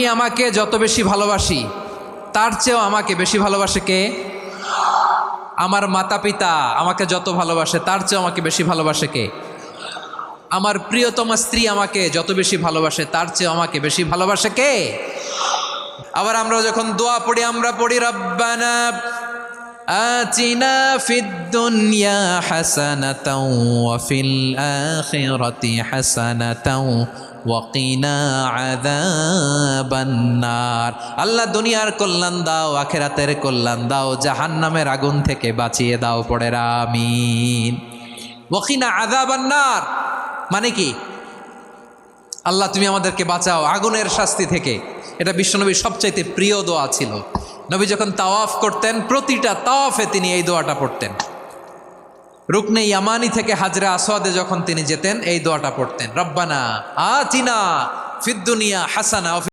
আমি আমাকে যত বেশি ভালোবাসি তার চেয়েও আমাকে বেশি ভালোবাসে কে? আমার মাতা পিতা আমাকে যত ভালোবাসে তার চেয়েও আমাকে বেশি ভালোবাসে কে? আমার প্রিয়তমা স্ত্রী আমাকে যত বেশি ভালোবাসে তার চেয়েও আমাকে বেশি ভালোবাসে কে? আবার আমরা যখন দোয়া পড়ি আমরা পড়ি রব্বানা আতিনা ফিদ দুনিয়া হাসানাতাও ওয়া ফিল আখিরাতি হাসানাতাও ওয়া কিনা আযাবান নার। আল্লাহ দুনিয়ার কল্যাণ দাও, আখিরাতের কল্যাণ দাও, জাহান্নামের আগুন থেকে বাঁচিয়ে দাও। পড়ে আমিন। ওয়া কিনা আযাবান নার মানে কি? আল্লাহ তুমি আমাদেরকে বাঁচাও আগুনের শাস্তি থেকে। এটা বিশ্বনবীর সবচাইতে প্রিয় দোয়া ছিল। নবী যখন তাওয়াফ করতেন প্রতিটা তাওয়াফে তিনি এই দোয়াটা পড়তেন। রুকনে ইয়ামানি থেকে হাজরে আসওয়াদে যখন তিনি যেতেন এই দোয়াটা পড়তেন, রব্বানা আতিনা ফিদ দুনিয়া হাসানা।